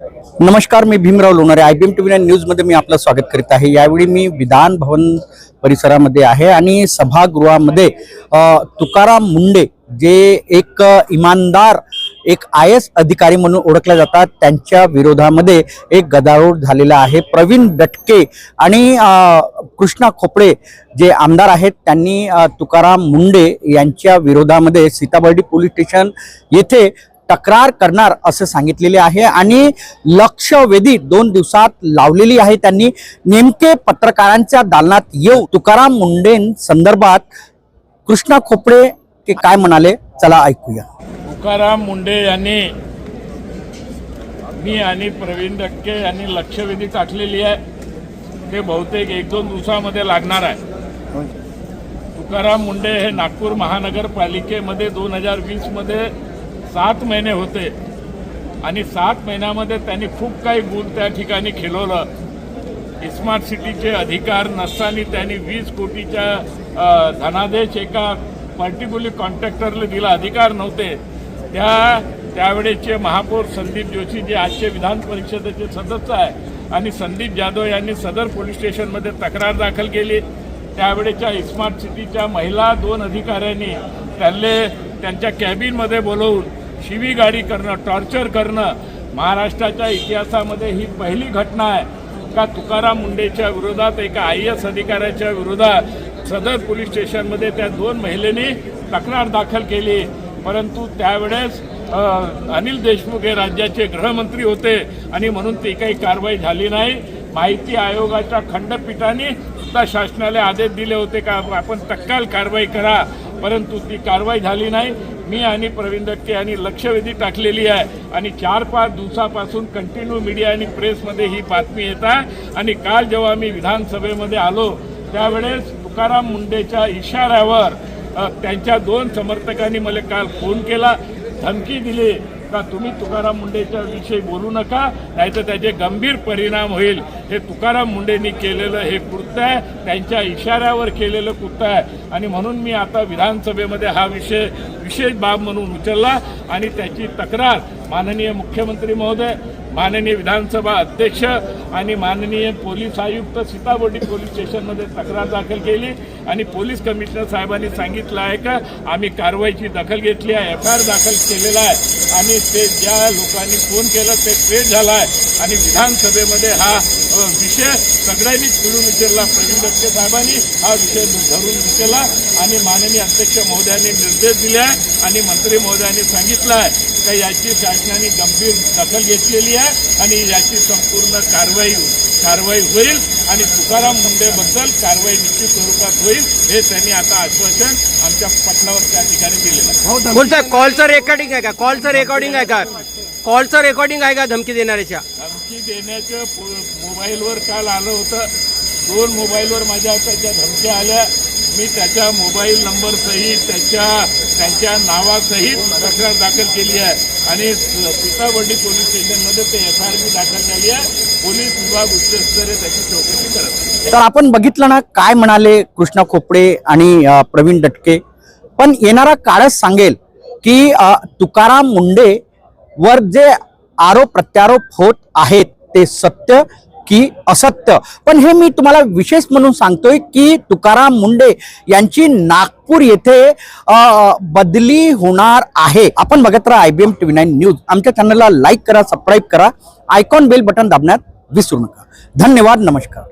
नमस्कार, मी Bhimrao Lonare. IBM TV news मध्ये मी आपलं स्वागत करीत आहे. यावेळी मी विधान भवन परिसरामध्ये आहे आणि सभागृहामध्ये तुकाराम मुंडे जे एक इमानदार एक IAS अधिकारी म्हणून ओळखले जातात त्यांच्या विरोधामध्ये एक गदारोळ झालेला आहे. प्रवीण दटके आणि कृष्णा खोपडे जे आमदार आहेत त्यांनी तुकाराम मुंडे यांच्या विरोधामध्ये सीताबर्डी पोलीस स्टेशन येथे तक्रार करणार असं सांगितलेले आहे आणि लक्षवेधी 2 दिवसात लावलेली आहे. त्यांनी नेमके पत्रकारांच्या दालनात येऊ तुकाराम मुंडे संदर्भात कृष्णा खोपडे ते काय म्हणाले चला ऐकूया. तुकाराम मुंडे यांनी मी आणि प्रवीण दटके यांनी लक्षवेधी टाकलेली आहे. ते बहुतेक 1-2 दिवसामध्ये लागणार आहे. तुकाराम मुंडे हे नागपूर महानगरपालिकेमध्ये 2020 मध्ये 7 महिने होते आणि 7 महिन्यामध्ये त्यांनी खूप काही गुण त्या ठिकाणी खेळवलं. स्मार्ट सिटीचे अधिकार नसताना त्यांनी 20 कोटीचा धनादेश एका पर्टिक्युलर कॉन्ट्रॅक्टरला दिला. अधिकार नव्हते. त्यावेळेचे महापौर संदीप जोशी जे आजचे विधान परिषदेचे सदस्य आहे आणि संदीप जाधव यांनी सदर पोलीस स्टेशनमध्ये तक्रार दाखल केली. त्यावेळेच्या स्मार्ट सिटीच्या महिला 2 अधिकाऱ्यांनी त्यांच्या कॅबिनमध्ये बोलवून शिवीगाळी करणं, टॉर्चर करणं महाराष्ट्राच्या इतिहासामध्ये ही पहिली घटना आहे का तुकाराम मुंडेच्या विरोधात एका IAS अधिकाऱ्याच्या विरोधात सदर पोलीस स्टेशनमध्ये त्या 2 महिलांनी तक्रार दाखल केली. परंतु त्यावेळेस अनिल देशमुख हे राज्याचे गृहमंत्री होते आणि म्हणून ती काही कारवाई झाली नाही. माहिती आयोगाच्या खंडपीठाने सुद्धा शासनाला आदेश दिले होते का आपण तत्काळ कारवाई करा, परंतु ती कारवाई झाली नाही. मी आणि प्रवीण दटके यांनी लक्षवेधी टाकलेली आहे आणि 4-5 दिवसापासून कंटिन्यू मीडिया आणि प्रेसमध्ये ही बातमी येत आहे. आणि काल जेव्हा मी विधानसभेमध्ये आलो त्यावेळेस तुकाराम मुंडेच्या इशाऱ्यावर त्यांच्या 2 समर्थकांनी मला काल फोन केला, धमकी दिली का तुम्ही तुकाराम मुंडेच्या विषयी बोलू नका नाहीतर त्याचे गंभीर परिणाम होईल. हे तुकाराम मुंडेंनी केलेलं हे कृत्य आहे, त्यांच्या इशाऱ्यावर केलेलं कृत्य आहे आणि म्हणून मी आता विधानसभेमध्ये हा विषय विशेष बाब म्हणून उचलला आणि त्याची तक्रार माननीय मुख्यमंत्री महोदय, माननीय विधानसभा अध्यक्ष आणि माननीय पोलीस आयुक्त सीताबर्डी पोलीस स्टेशनमध्ये तक्रार दाखल केली आणि पोलीस कमिशनर साहेबांनी सांगितलं आहे का आम्ही कारवाईची दखल घेतली आहे, FIR दाखल केलेला आहे आणि ते ज्या लोकांनी फोन केला ते ट्रेस झाला आहे आणि विधानसभेमध्ये हा विषय सगळ्यांनीच मिळून उचलला. प्रवीण दटके साहेबांनी हा विषय धरून उचलला आणि माननीय अध्यक्ष महोदयांनी निर्देश दिले आहे आणि मंत्री महोदयांनी सांगितलं आहे का याची शासनाने गंभीर दखल घेतलेली आहे आणि याची संपूर्ण कारवाई होईल आणि तुकाराम मुंडेबद्दल कारवाई निश्चित स्वरूपात होईल हे त्यांनी आता आश्वासन आमच्या पटलावर त्या ठिकाणी दिलेलं आहे. कोणतं कॉलचं रेकॉर्डिंग आहे का? कॉलचं रेकॉर्डिंग आहे का? कॉलचं रेकॉर्डिंग आहे का धमकी देणाऱ्याच्या? धमकी देण्याचं मोबाईलवर काल आलं होतं. 2 मोबाईलवर माझ्या त्याच्या धमक्या आल्या. मी त्याच्या मोबाईल नंबर सहित त्यांच्या नावासहित तक्रार दाखल केली आहे आणि सीताबर्डी पोलीस स्टेशनमध्ये ते FIR बी दाखल झाली आहे. पोलीस विभाग उच्चस्तरीय त्याची चौकशी करत आहे. तर आपण बघितलं ना काय म्हणाले कृष्णा खोपडे आणि प्रवीण दटके. पण येणारा काळच सांगेल की तुकाराम मुंडे वर जे आरोप प्रत्यारोप होत आहेत ते सत्य की असत्य. पण हे मी तुम्हाला विशेष म्हणून सांगतोय की तुकाराम मुंडे यांची नागपूर येथे बदली होणार आहे. आपण बघत राहा IBM TV न्यूज. आमच्या चॅनलला लाईक करा, सबस्क्राईब करा, आयकॉन बेल बटन दाबण्यात विसरू नका. धन्यवाद. नमस्कार.